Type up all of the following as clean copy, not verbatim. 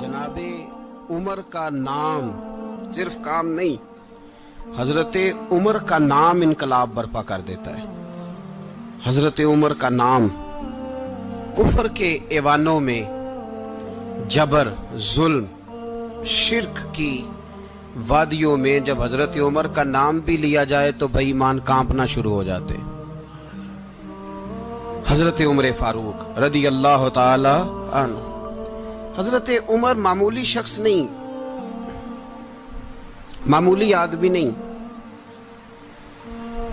जनाब उमर का नाम सिर्फ काम नहीं, हजरत उमर का नाम इनकलाब बर्पा कर देता है। हजरत उमर का नाम कुफर के ऐवानों में, जबर, जुल्म, शिर्क की वादियों में जब हजरत उमर का नाम भी लिया जाए तो बेईमान कांपना शुरू हो जाते। हजरत उमर फारूक रदी अल्लाह ताला अन्हु। हजरत उमर मामूली शख्स नहीं, मामूली आदमी नहीं।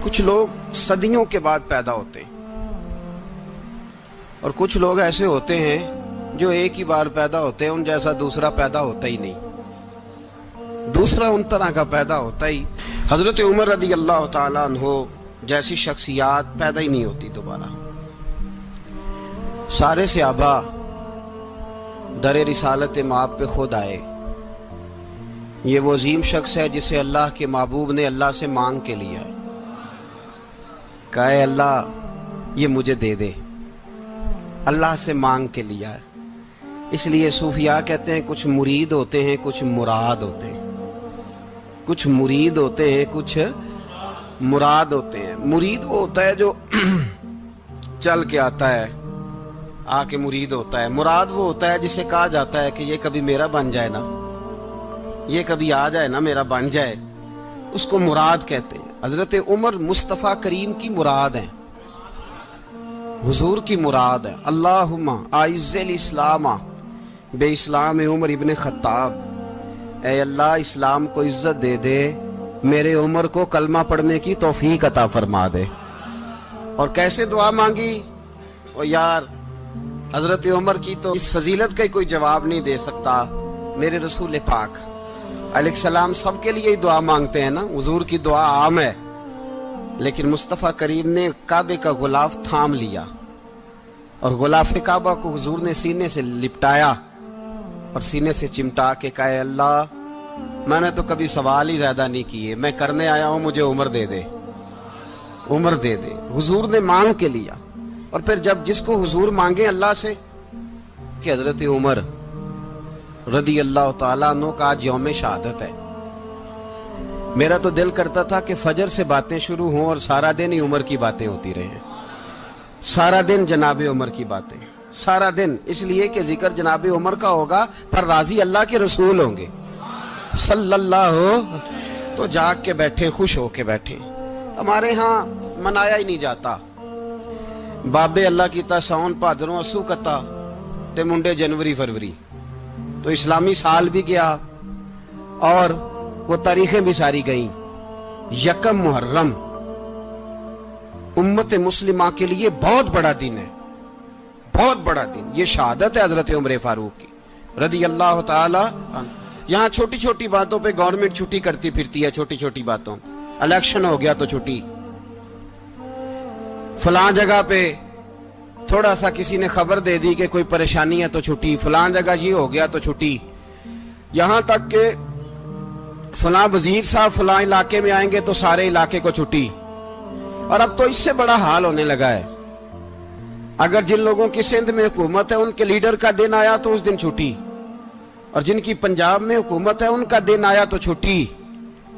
कुछ लोग सदियों के बाद पैदा होते हैं और कुछ लोग ऐसे होते हैं जो एक ही बार पैदा होते हैं, उन जैसा दूसरा पैदा होता ही नहीं, दूसरा उन तरह का पैदा होता ही। हजरत उमर रदी अल्लाह ताला अन्हु जैसी शख्सियत पैदा ही नहीं होती दोबारा। सारे सहाबा दर रिसालत माब पे खुद आए। ये वो अजीम शख्स है जिसे अल्लाह के महबूब ने अल्लाह से मांग के लिया, कहा अल्लाह ये मुझे दे दे, अल्लाह से मांग के लिया है। इसलिए सूफिया कहते हैं कुछ मुरीद होते हैं, कुछ मुराद होते हैं। कुछ मुरीद होते हैं, कुछ मुराद होते हैं। मुरीद वो होता है जो चल के आता है, आके मुरीद होता है। मुराद वो होता है जिसे कहा जाता है कि ये कभी मेरा बन जाए ना, ये कभी आ जाए ना, मेरा बन जाए, उसको मुराद कहते हैं। हजरत उमर मुस्तफ़ा करीम की मुराद है, हुजूर की मुराद है। अल्लाहुम्मा आइज़्ज़िल इस्लामा बे इस्लाम उमर इब्न खत्ताब। ऐ अल्लाह इस्लाम को इज्जत दे दे, मेरे उमर को कलमा पढ़ने की तौफीक अता फरमा दे। और कैसे दुआ मांगी? ओ यार, हजरत उमर की तो इस फजीलत का कोई जवाब नहीं दे सकता। मेरे रसूल पाक अलैहिस्सलाम सबके लिए ही दुआ मांगते हैं ना, हुजूर की दुआ आम है, लेकिन मुस्तफ़ा करीम ने काबे का गुलाफ थाम लिया और गुलाफ काबा को हुजूर ने सीने से लिपटाया और सीने से चिमटा के कहा अल्लाह मैंने तो कभी सवाल ही ज्यादा नहीं किए, मैं करने आया हूं, मुझे उम्र दे दे, उम्र दे दे। हुजूर ने मांग के लिया। और फिर जब जिसको हुजूर मांगे अल्लाह से कि हजरत उमर रदी अल्लाह ताला अन्हु का आज यौम शहादत है, मेरा तो दिल करता था कि फजर से बातें शुरू हों और सारा दिन ही उमर की बातें होती रहे, सारा दिन जनाब उमर की बातें, सारा दिन। इसलिए कि जिक्र जनाब उमर का होगा पर राजी अल्लाह के रसूल होंगे सल्लल्लाहु। तो जाग के बैठे, खुश होके बैठे। हमारे यहाँ मनाया ही नहीं जाता। बाबे अल्लाह कीता साउन भादरों असू कता ते मुंडे जनवरी फरवरी। तो इस्लामी साल भी गया और वो तारीखें भी सारी गईं। यकम मुहर्रम उम्मत मुस्लिमा के लिए बहुत बड़ा दिन है, बहुत बड़ा दिन। ये शहादत है हजरत उमर फारूक की रदी अल्लाह ताला। यहाँ छोटी छोटी बातों पे गवर्नमेंट छुट्टी करती फिरती है, छोटी छोटी बातों। इलेक्शन हो गया तो छुट्टी, फलां जगह पे थोड़ा सा किसी ने खबर दे दी कि कोई परेशानी है तो छुट्टी, फलां जगह ये हो गया तो छुट्टी। यहां तक के फलां वजीर साहब फलां इलाके में आएंगे तो सारे इलाके को छुट्टी। और अब तो इससे बड़ा हाल होने लगा है, अगर जिन लोगों की सिंध में हुकूमत है उनके लीडर का दिन आया तो उस दिन छुट्टी, और जिनकी पंजाब में हुकूमत है उनका दिन आया तो छुट्टी।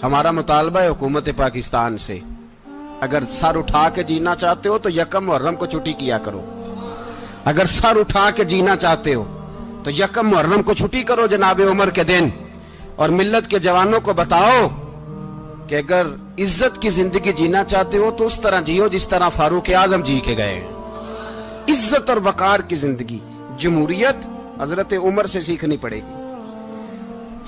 हमारा मुतालबा है हुकूमत पाकिस्तान से, अगर सर उठा के जीना चाहते हो तो यकम मुहर्रम को छुट्टी किया करो। अगर सर उठा के जीना चाहते हो तो यकम मुहर्रम को छुट्टी करो जनाब उमर के दिन। और मिल्लत के जवानों को बताओ कि अगर इज्जत की जिंदगी जीना चाहते हो तो उस तरह जियो जिस तरह फारूक आजम जी के गए। इज्जत और वकार की जिंदगी, जमहूरियत हजरत उमर से सीखनी पड़ेगी।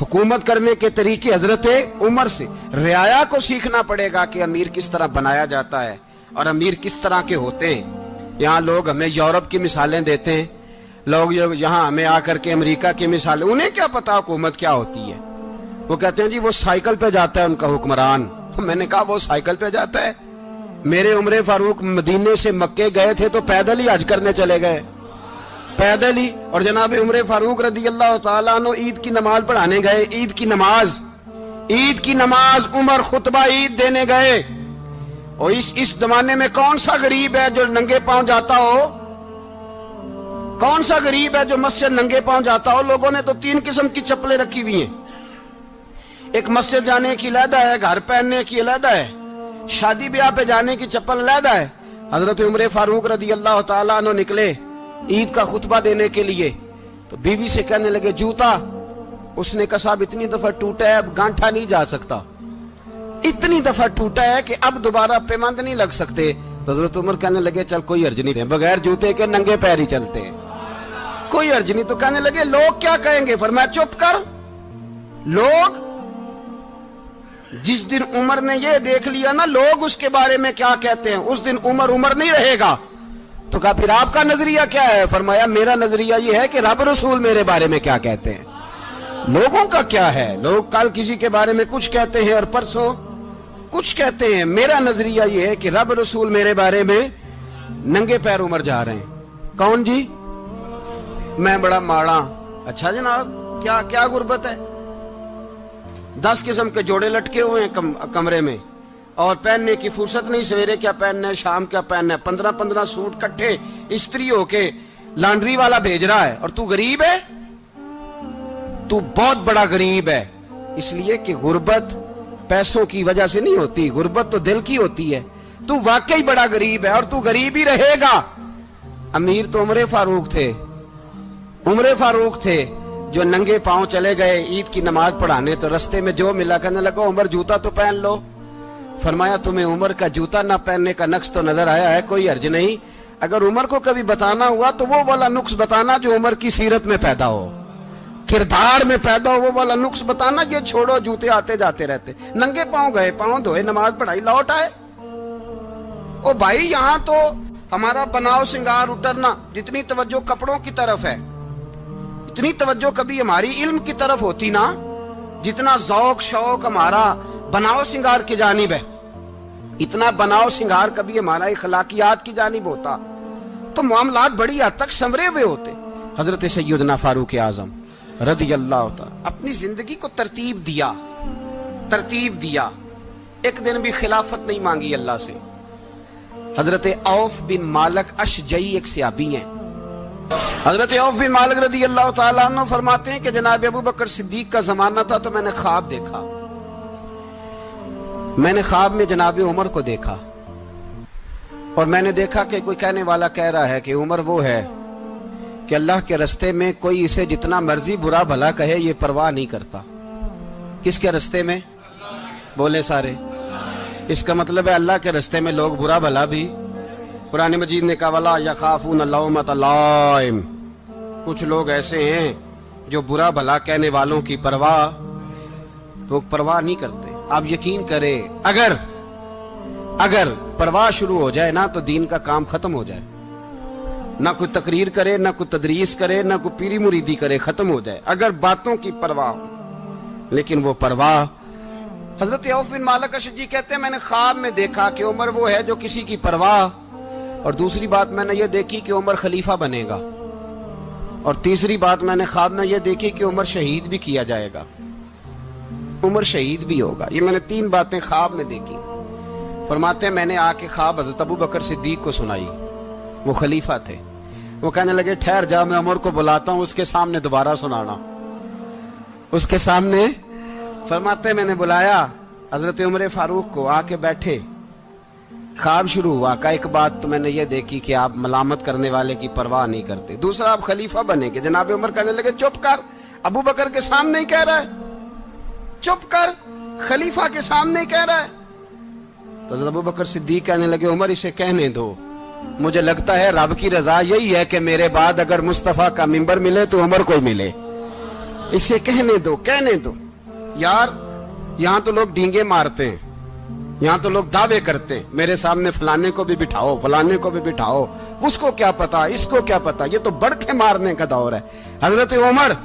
हुकूमत करने के तरीके हजरत उमर से, रियाया को सीखना पड़ेगा कि अमीर किस तरह बनाया जाता है और अमीर किस तरह के होते हैं। यहाँ लोग हमें यूरोप की मिसालें देते हैं, लोग यहाँ हमें आकर के अमेरिका की मिसालें, उन्हें क्या पता हुकूमत क्या होती है। वो कहते हैं जी वो साइकिल पे जाता है उनका हुक्मरान। तो मैंने कहा वो साइकिल पे जाता है? मेरे उमर फारूक मदीने से मक्के गए थे तो पैदल ही हज करने चले गए, पैदल ही। और जनाब उमर फारूक रदी अल्लाह ताला अन्हु ईद की नमाज पढ़ाने गए। ईद की नमाज उमर खुतबा ईद देने गए। और इस जमाने में कौन सा गरीब है जो नंगे पांव जाता हो? कौन सा गरीब है जो मस्जिद नंगे पांव जाता हो? लोगों ने तो 3 किस्म की चप्पलें रखी हुई हैं। एक मस्जिद जाने की अलहदा है, घर पहनने की अलहदा है, शादी ब्याह पे जाने की चप्पल अलहदा है। हजरत उमर फारूक रदी अल्लाह ताला अन्हु निकले ईद का खुतबा देने के लिए, तो बीवी से कहने लगे जूता। उसने कहा साहब इतनी दफा टूटा है अब गांठा नहीं जा सकता, इतनी दफा टूटा है कि अब दोबारा पेमंद नहीं लग सकते। तो हजरत उमर कहने लगे चल कोई हर्ज नहीं, बगैर जूते के नंगे पैर ही चलते हैं, कोई हर्ज नहीं। तो कहने लगे लोग क्या कहेंगे? फरमाया चुप कर। लोग जिस दिन उमर ने ये देख लिया ना लोग उसके बारे में क्या कहते हैं, उस दिन उमर उमर नहीं रहेगा। तो कहा फिर आपका नजरिया क्या है? फरमाया मेरा नजरिया ये है कि रब रसूल मेरे बारे में क्या कहते हैं। लोगों का क्या है? लोग कल किसी के बारे में कुछ कहते हैं और परसों कुछ कहते हैं। मेरा नजरिया ये है कि रब रसूल मेरे बारे में नंगे पैर उमर जा रहे हैं। कौन जी? मैं बड़ा माड़ा। अच्छा जनाब, क्या क्या गुर्बत है? 10 किस्म के जोड़े लटके हुए हैं कमरे में और पहनने की फुर्सत नहीं। सवेरे क्या पहनना है, शाम क्या पहनना है, 15-15 सूट इकट्ठे इस्त्री होके लॉन्ड्री वाला भेज रहा है। और तू गरीब है, तू बहुत बड़ा गरीब है। इसलिए कि गुर्बत पैसों की वजह से नहीं होती, गुर्बत तो दिल की होती है। तू वाकई बड़ा गरीब है और तू गरीब ही रहेगा। अमीर तो उमर फारूक थे, उमर फारूक थे जो नंगे पांव चले गए ईद की नमाज पढ़ाने। तो रस्ते में जो मिला कहने लगा उमर जूता तो पहन लो। फरमाया तुम्हें उमर का जूता ना पहनने का नक्श तो नजर आया है, कोई हर्ज नहीं। अगर उमर को कभी बताना हुआ तो वो वाला नुक्स बताना जो उमर की सीरत में पैदा हो, किरदार में पैदा हो, वो वाला नुक्स बताना। ये छोड़ो जूते आते जाते रहते, नंगे पांव गए, पांव धोए, नमाज पढ़ाई, लौट आए। ओ भाई यहां तो हमारा बनाव सिंगार उतरना, जितनी तवज्जो कपड़ों की तरफ है इतनी तवज्जो कभी हमारी इल्म की तरफ होती ना, जितना जौक शौक हमारा बनाव सिंगार की जानिब है, इतना बनाव सिंगार कभी हमारा इखलाकियात की जानिब होता तो मामलात बड़ी हद तक संवरे हुए होते। हजरत सैयदना फारूक आजम रदी अल्लाह तआला अपनी जिंदगी को तरतीब दिया। एक दिन भी खिलाफत नहीं मांगी अल्लाह से। हजरत औफ बिन मालिक अशजई एक सहाबी हैं। हजरत औफ बिन मालिक रदी अल्लाह तआला अन्हु फरमाते हैं कि जनाब अबू बकर सिद्दीक का जमाना था तो मैंने ख्वाब देखा। मैंने ख्वाब में जनाब उमर को देखा और मैंने देखा कि कोई कहने वाला कह रहा है कि उमर वो है कि अल्लाह के रास्ते में कोई इसे जितना मर्जी बुरा भला कहे ये परवाह नहीं करता। किसके रास्ते में? बोले सारे। इसका मतलब है अल्लाह के रास्ते में लोग बुरा भला भी, कुरान मजीद ने कहा वला यखाफून लौमत लाइम, कुछ लोग ऐसे हैं जो बुरा भला कहने वालों की परवाह नहीं करते। आप यकीन करें अगर परवाह शुरू हो जाए ना तो दीन का काम खत्म हो जाए। ना कोई तकरीर करे, ना कोई तदरीस करे, ना कोई पीरी मुरीदी करे, खत्म हो जाए अगर बातों की परवाह हो। लेकिन वो परवाह, हजरत औफ बिन मालिक अशजी कहते हैं मैंने ख्वाब में देखा कि उमर वो है जो किसी की परवाह, और दूसरी बात मैंने ये देखी कि उमर खलीफा बनेगा, और तीसरी बात मैंने ख्वाब में ये देखी कि उमर शहीद भी किया जाएगा, उमर शहीद भी होगा। ये मैंने 3 बातें ख्वाब में देखी। फरमाते हैं मैंने आके ख्वाब हजरत अबू बकर सिद्दीक को सुनाई, वो खलीफा थे। वो कहने लगे ठहर जा, मैं उमर को बुलाता हूं, उसके सामने दोबारा सुनाना। उसके सामने फरमाते मैंने बुलाया हजरत उमर फारूक को, आके बैठे, ख्वाब शुरू हुआ। का एक बात तो मैंने ये देखी कि आप मलामत करने वाले की परवाह नहीं करते, दूसरा आप खलीफा बनेंगे। जनाब उमर कहने लगे चुप कर, अबू बकर के सामने ही कह रहा है, चुप कर, खलीफा के सामने ही कह रहा है। तो अबू बकर सिद्दीक कहने लगे उमर इसे कहने दो, मुझे लगता है रब की रजा यही है कि मेरे बाद अगर मुस्तफा का मिंबर मिले तो उमर को मिले, इसे कहने दो। यार यहां तो लोग डींगे मारते हैं, यहां तो लोग दावे करते हैं, मेरे सामने फलाने को भी बिठाओ, फलाने को भी बिठाओ, उसको क्या पता, इसको क्या पता, ये तो बढ़के मारने का दौर है। हजरत उमर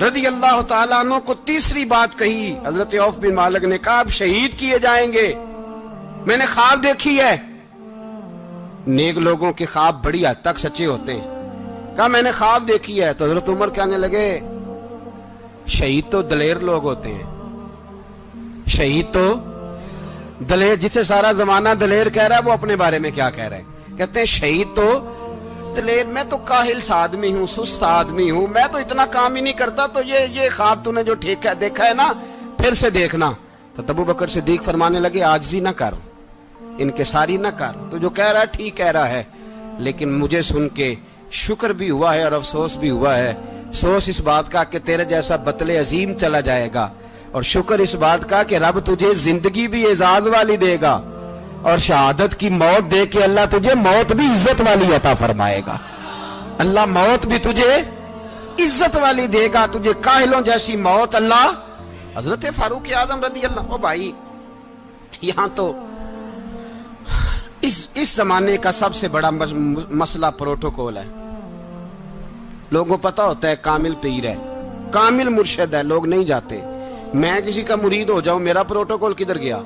रदी अल्लाह तआला अन्हु को तीसरी बात कही। हजरत औफ बिन मालिक ने कहा आप शहीद किए जाएंगे, मैंने ख्वाब देखी है। नेक लोगों के ख्वाब बड़ी हद तक सच्चे होते हैं। कहा मैंने ख्वाब देखी है। तो हजरत उमर कहने लगे शहीद तो दलेर लोग होते हैं, शहीद तो दलेर, जिसे सारा जमाना दलेर कह रहा है वो अपने बारे में क्या कह रहे हैं? कहते हैं शहीद तो پتلے، میں تو کاہل سا آدمی ہوں، سست آدمی ہوں، میں تو اتنا کام ہی نہیں کرتا، تو یہ خواب تو نے جو دیکھا ہے نا پھر سے دیکھنا۔ تو ابو بکر صدیق فرمانے لگے عاجزی نہ کر، انکساری نہ کر، تو جو کہہ رہا ہے ٹھیک کہہ رہا ہے، لیکن مجھے سن کے شکر بھی ہوا ہے اور افسوس بھی ہوا ہے۔ افسوس اس بات کا کہ تیرے جیسا بطل عظیم چلا جائے گا، اور شکر اس بات کا کہ رب تجھے زندگی بھی اعزاز والی دے گا، اور شہادت کی موت دے کے اللہ تجھے موت بھی عزت والی عطا فرمائے گا۔ اللہ موت بھی تجھے عزت والی دے گا، تجھے کاہلوں جیسی موت اللہ۔ حضرت فاروق اعظم رضی اللہ، او بھائی یہاں تو اس زمانے کا سب سے بڑا مسئلہ پروٹوکول ہے۔ لوگوں پتہ ہوتا ہے کامل پیر ہے، کامل مرشد ہے، لوگ نہیں جاتے۔ میں کسی کا مرید ہو جاؤں، میرا پروٹوکول کدھر گیا؟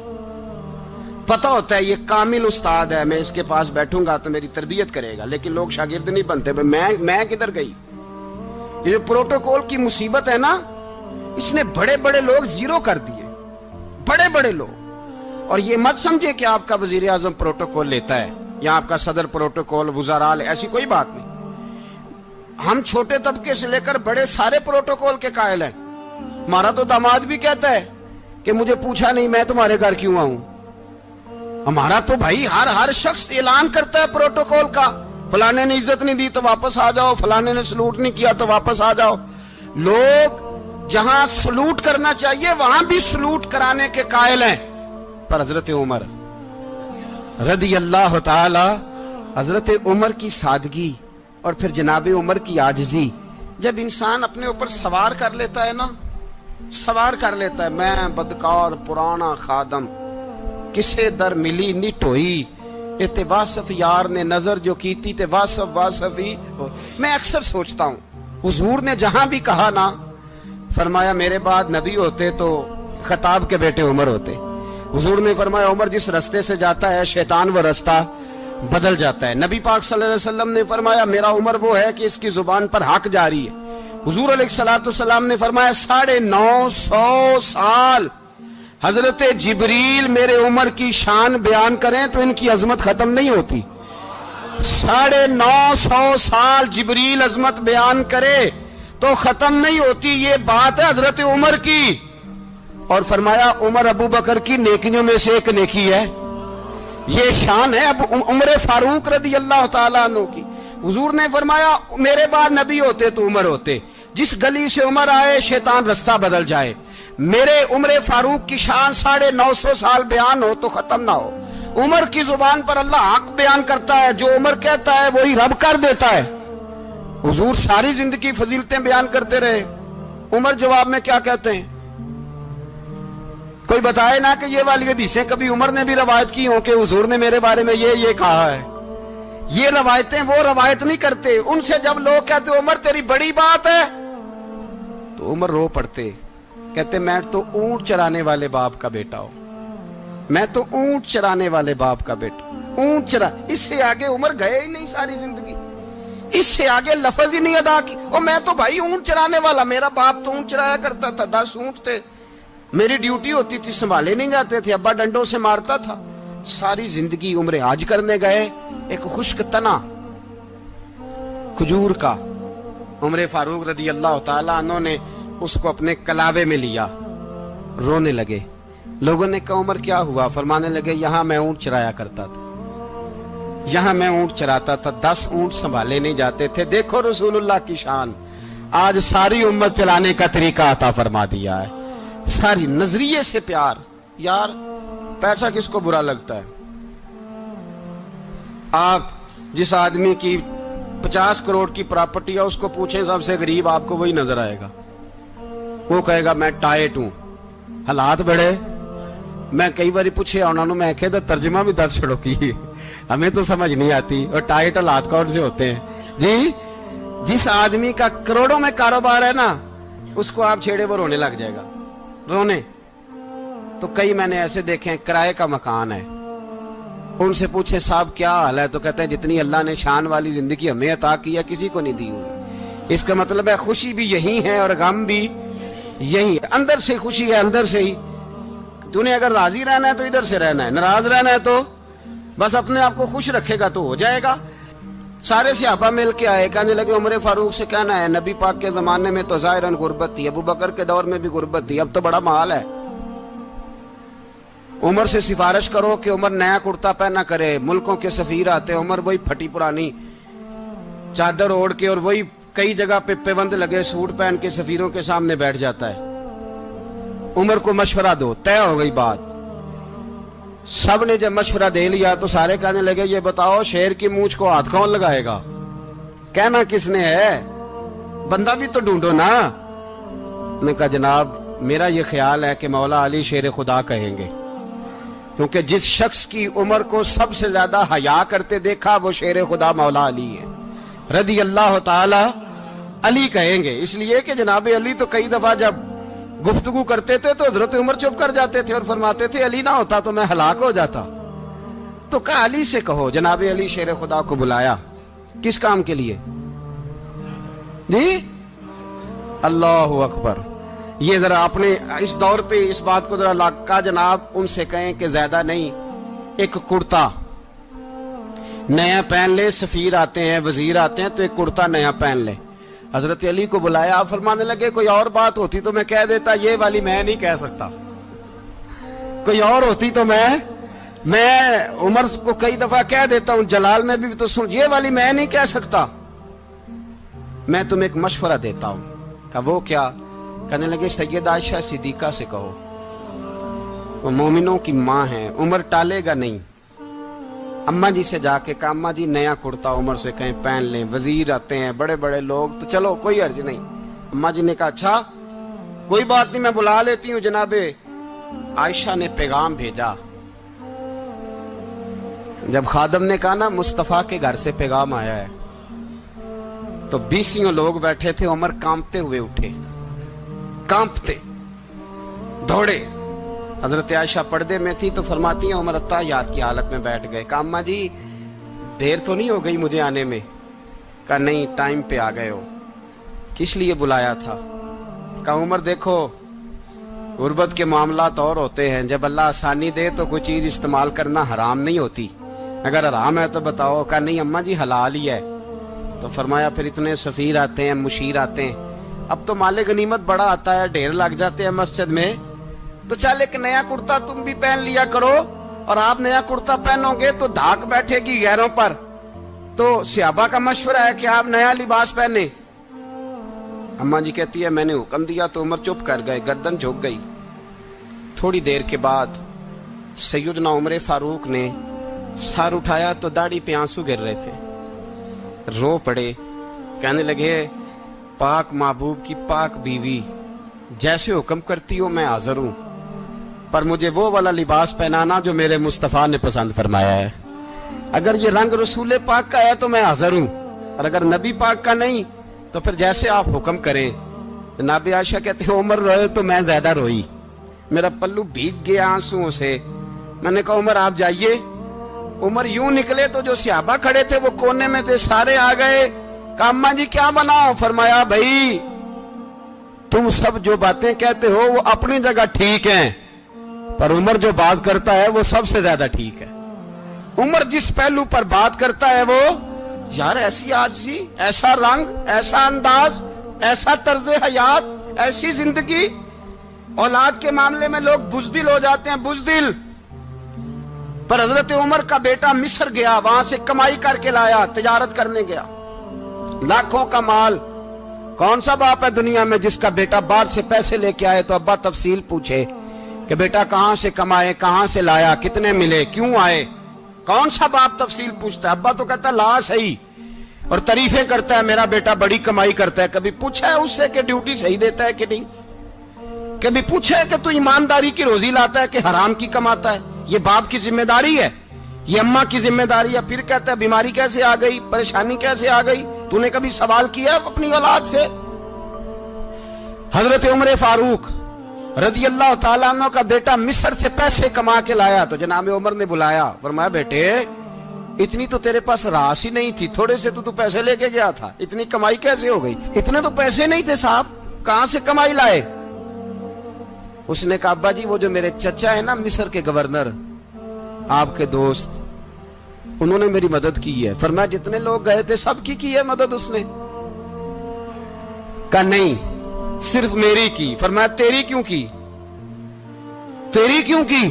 پتہ ہوتا ہے یہ کامل استاد ہے، میں اس کے پاس بیٹھوں گا تو میری تربیت کرے گا، لیکن لوگ شاگرد نہیں بنتے۔ میں کدھر گئی؟ یہ جو پروٹوکول کی مصیبت ہے نا، اس نے بڑے بڑے لوگ زیرو کر دیے، بڑے بڑے لوگ۔ اور یہ مت سمجھے کہ آپ کا وزیر اعظم پروٹوکول لیتا ہے یا آپ کا صدر پروٹوکول، وزراء، ایسی کوئی بات نہیں۔ ہم چھوٹے طبقے سے لے کر بڑے سارے پروٹوکول کے قائل ہیں۔ ہمارا تو داماد بھی کہتا ہے کہ مجھے پوچھا نہیں، میں تمہارے گھر کیوں آؤں؟ ہمارا تو بھائی ہر شخص اعلان کرتا ہے پروٹوکول کا، فلانے نے عزت نہیں دی تو واپس آ جاؤ، فلانے نے سلوٹ نہیں کیا تو واپس آ جاؤ۔ لوگ جہاں سلوٹ کرنا چاہیے وہاں بھی سلوٹ کرانے کے قائل ہیں۔ پر حضرت عمر رضی اللہ تعالی، حضرت عمر کی سادگی اور پھر جناب عمر کی عاجزی، جب انسان اپنے اوپر سوار کر لیتا ہے نا، سوار کر لیتا ہے، میں بدکار پرانا خادم، کسے در ملی نٹ ہوئی، تے واصف یار نے نظر جو کیتی تے واصف ہی ہو۔ میں اکثر سوچتا ہوں حضور نے جہاں بھی کہا نا، فرمایا میرے بعد نبی ہوتے تو خطاب کے بیٹے عمر ہوتے۔ حضور نے فرمایا عمر جس رستے سے جاتا ہے شیطان وہ رستہ بدل جاتا ہے۔ نبی پاک صلی اللہ علیہ وسلم نے فرمایا میرا عمر وہ ہے کہ اس کی زبان پر حق جاری ہے۔ حضور علیہ السلام نے فرمایا 950 سال حضرت جبریل میرے عمر کی شان بیان کریں تو ان کی عظمت ختم نہیں ہوتی۔ 950 سال جبریل عظمت بیان کرے تو ختم نہیں ہوتی۔ یہ بات ہے حضرت عمر کی، اور فرمایا عمر ابو بکر کی نیکیوں میں سے ایک نیکی ہے، یہ شان ہے اب عمر فاروق رضی اللہ تعالیٰ عنہ کی۔ حضور نے فرمایا میرے بعد نبی ہوتے تو عمر ہوتے، جس گلی سے عمر آئے شیطان رستہ بدل جائے۔ میرے عمر فاروق کی شان 950 سال بیان ہو تو ختم نہ ہو۔ عمر کی زبان پر اللہ حق بیان کرتا ہے، جو عمر کہتا ہے وہی رب کر دیتا ہے۔ حضور ساری زندگی فضیلتیں بیان کرتے رہے، عمر جواب میں کیا کہتے ہیں؟ کوئی بتائے نا کہ یہ والی حدیثیں کبھی عمر نے بھی روایت کی ہوں کہ حضور نے میرے بارے میں یہ کہا ہے۔ یہ روایتیں وہ روایت نہیں کرتے، ان سے جب لوگ کہتے عمر تیری بڑی بات ہے تو عمر رو پڑتے، کہتے میں تو اونٹ چرانے والے باپ کا بیٹا ہوں، میں تو اونٹ چرانے والے باپ کا بیٹا، اونٹ چرا۔ اس سے آگے عمر گئے ہی نہیں ساری زندگی، اس سے آگے لفظ ہی نہیں ادا کی۔ اور میں تو بھائی اونٹ چرانے والا، میرا باپ تو اونٹ چرایا کرتا تھا، 10 اونٹ تھے، میری ڈیوٹی ہوتی تھی، سنبھالے نہیں جاتے تھے، ابا ڈنڈوں سے مارتا تھا۔ ساری زندگی عمر حج کرنے گئے، ایک خشک تنا کھجور کا عمر فاروق رضی اللہ تعالیٰ عنہ نے اس کو اپنے کلاوے میں لیا، رونے لگے۔ لوگوں نے کہا عمر کیا ہوا؟ فرمانے لگے یہاں میں اونٹ چرایا کرتا تھا، یہاں میں اونٹ چراتا تھا، 10 اونٹ سنبھالے نہیں جاتے تھے۔ دیکھو رسول اللہ کی شان، آج ساری امت چلانے کا طریقہ عطا فرما دیا ہے، ساری نظریے سے پیار۔ یار پیسہ کس کو برا لگتا ہے؟ آپ جس آدمی کی 50 کروڑ کی پراپرٹی ہے اس کو پوچھیں سب سے غریب، آپ کو وہی نظر آئے گا۔ وہ کہے گا میں ٹائٹ ہوں، حالات بڑے۔ میں کئی باری پوچھے انہوں نے، میں کہتا ترجمہ بھی 10 چھڑوں کی، ہمیں تو سمجھ نہیں آتی، اور ٹائٹ حالات کون سے ہوتے ہیں جی؟ جس آدمی کا کروڑوں میں کاروبار ہے نا، اس کو آپ چھیڑے وہ رونے لگ جائے گا، رونے۔ تو کئی میں نے ایسے دیکھے ہیں کرائے کا مکان ہے، ان سے پوچھے صاحب کیا حال ہے، تو کہتے ہیں جتنی اللہ نے شان والی زندگی ہمیں عطا کی ہے کسی کو نہیں دی ہوئی۔ اس کا مطلب ہے خوشی بھی یہی ہے اور غم بھی یہی ہے، اندر سے خوشی ہے، اندر سے ہی۔ تو نے اگر راضی رہنا ہے تو ادھر سے رہنا ہے، ناراض رہنا ہے تو بس اپنے آپ کو خوش رکھے گا تو ہو جائے گا۔ सारे सहाबा मिल के आए, कहने लगे उमर फारूक से कहना है नबी पाक के जमाने में तो ज़ाहिरन गुर्बत थी, अबू बकर के दौर में भी गुर्बत थी, अब तो बड़ा माल है। उमर से सिफारिश करो कि उमर नया कुर्ता पहना करे। मुल्कों के सफीर आते, उमर वही फटी पुरानी चादर ओढ़ के और वही कई जगह पे पेबंद लगे सूट पहन के सफीरों के सामने बैठ जाता है। उमर को मशवरा दो, तय हो गई बात। सब ने जब मशवरा दे लिया तो सारे कहने लगे ये बताओ शेर की मूंछ को हाथ कौन लगाएगा? कहना किसने है, बंदा भी तो ढूंढो ना। मैं कहा जनाब मेरा ये ख्याल है कि मौला अली शेर खुदा कहेंगे, क्योंकि जिस शख्स की उमर को सबसे ज्यादा हया करते देखा वो शेर खुदा मौला अली है, रदी अल्लाह ताला अली कहेंगे। इसलिए कि जनाब अली तो कई दफा जब गुफ्तगू करते थे तो हजरत उमर चुप कर जाते थे और फरमाते थे अली ना होता तो मैं हलाक हो जाता। तो कहा अली से कहो। जनाब अली शेर खुदा को बुलाया, किस काम के लिए जी? अल्लाह अकबर। ये जरा अपने इस दौर पे इस बात को जरा लाका जनाब उनसे कहें कि ज्यादा नहीं, एक कुर्ता नया पहन ले। सफीर आते हैं, वजीर आते हैं तो एक कुर्ता नया पहन ले। हजरत अली को बुलाया, फरमाने लगे कोई और बात होती तो मैं कह देता, ये वाली मैं नहीं कह सकता। कोई और होती तो मैं उमर को कई दफा कह देता हूं, जलाल में भी तो सुन, ये वाली मैं नहीं कह सकता। मैं तुम्हें एक मशवरा देता हूं। कहा वो क्या? कहने लगे सैयद आयशा सिद्दीका से कहो, वो मोमिनों की मां है, उमर टालेगा नहीं। अम्मा जी से जाके कहा अम्मा जी नया कुर्ता उमर से कहीं पहन लें, वजीर आते हैं बड़े बड़े लोग, तो चलो कोई अर्ज नहीं। अम्मा जी ने कहा अच्छा कोई बात नहीं मैं बुला लेती हूँ। जनाबे आयशा ने पैगाम भेजा। जब खादम ने कहा ना मुस्तफा के घर से पैगाम आया है, तो 20 लोग बैठे थे। उमर कांपते हुए उठे, कांपते दौड़े। हजरत आयशा पर्दे में थी तो फरमाती है उमर अत्ताहियात की हालत में बैठ गए। कहा अम्मा जी देर तो नहीं हो गई मुझे आने में? कहा नहीं टाइम पे आ गए हो। किस लिए बुलाया था? कहा उमर देखो गुर्बत के मामलात और होते हैं, जब अल्लाह आसानी दे तो कोई चीज इस्तेमाल करना हराम नहीं होती, अगर हराम है तो बताओ। कहा नहीं अम्मा जी हलाल ही है। तो फरमाया फिर इतने सफीर आते हैं, मुशीर आते हैं, अब तो माले गनीमत बड़ा आता है, ढेर लग जाते हैं मस्जिद में, तो चल एक नया कुर्ता तुम भी पहन लिया करो। और आप नया कुर्ता पहनोगे तो धाक बैठेगी गैरों पर। तो सहाबा का मशवरा है कि आप नया लिबास पहने। अम्मा जी कहती है मैंने हुक्म दिया तो उमर चुप कर गए, गर्दन झुक गई। थोड़ी देर के बाद सैयदना उमर फारूक ने सर उठाया तो दाढ़ी पे आंसू गिर रहे थे, रो पड़े। कहने लगे पाक महबूब की पाक बीवी, जैसे हुक्म करती हो मैं हाजिर हूं, पर मुझे वो वाला लिबास पहनाना जो मेरे मुस्तफा ने पसंद फरमाया है। अगर ये रंग रसूल पाक का है तो मैं हाजिर हूं, और अगर नबी पाक का नहीं तो फिर जैसे आप हुक्म करें। जनाब आयशा कहते हैं उमर रोए तो मैं ज्यादा रोई, मेरा पल्लू भीग गया आंसुओं से। मैंने कहा उमर आप जाइए। उमर यूं निकले तो जो सहाबा खड़े थे वो कोने में थे, सारे आ गए। कहा अम्मा जी क्या बनाओ? फरमाया भाई तुम सब जो बातें कहते हो वो अपनी जगह ठीक हैं, पर उमर जो बात करता है वो सबसे ज्यादा ठीक है। उमर जिस पहलू पर बात करता है वो, यार ऐसी आजिज़ी, ऐसा रंग, ऐसा अंदाज, ऐसा तर्ज हयात, ऐसी जिंदगी। औलाद के मामले में लोग बुज़दिल हो जाते हैं, बुज़दिल। पर हजरत उमर का बेटा मिस्र गया, वहां से कमाई करके लाया, तिजारत करने गया, लाखों का माल। कौन सा बाप है दुनिया में जिसका बेटा बाहर से पैसे लेके आए तो अब्बा तफसील पूछे कि बेटा कहां से कमाए, कहां से लाया, कितने मिले, क्यों आए? कौन सा बाप तफसील पूछता है? अब्बा तो कहता ला सही और तारीफें करता है, मेरा बेटा बड़ी कमाई करता है। कभी पूछा है उससे कि ड्यूटी सही देता है कि नहीं? कभी पूछा है कि तू ईमानदारी की रोजी लाता है कि हराम की कमाता है? ये बाप की जिम्मेदारी है, ये अम्मा की जिम्मेदारी है। फिर कहता है बीमारी कैसे आ गई, परेशानी कैसे आ गई? तूने कभी सवाल किया अपनी औलाद से? हजरत उमर फारूक रदी अल्लाह ताला अन्हु का बेटा मिस्र से पैसे कमा के लाया तो जनाब उमर ने बुलाया, फरमाया बेटे इतनी तो तेरे पास रास ही नहीं थी, थोड़े से तो तू पैसे लेके गया था, इतनी कमाई कैसे हो गई? इतने तो पैसे नहीं थे साहब, कहां से कमाई लाए? उसने कहा अब्बा जी वो जो मेरे चचा है ना मिस्र के गवर्नर, आपके दोस्त, انہوں نے میری مدد کی ہے. فرمایا جتنے لوگ گئے تھے سب کی ہے مدد اس نے؟ کہا نہیں صرف میری کی. فرمایا تیری کیوں کی؟ تیری کیوں کی؟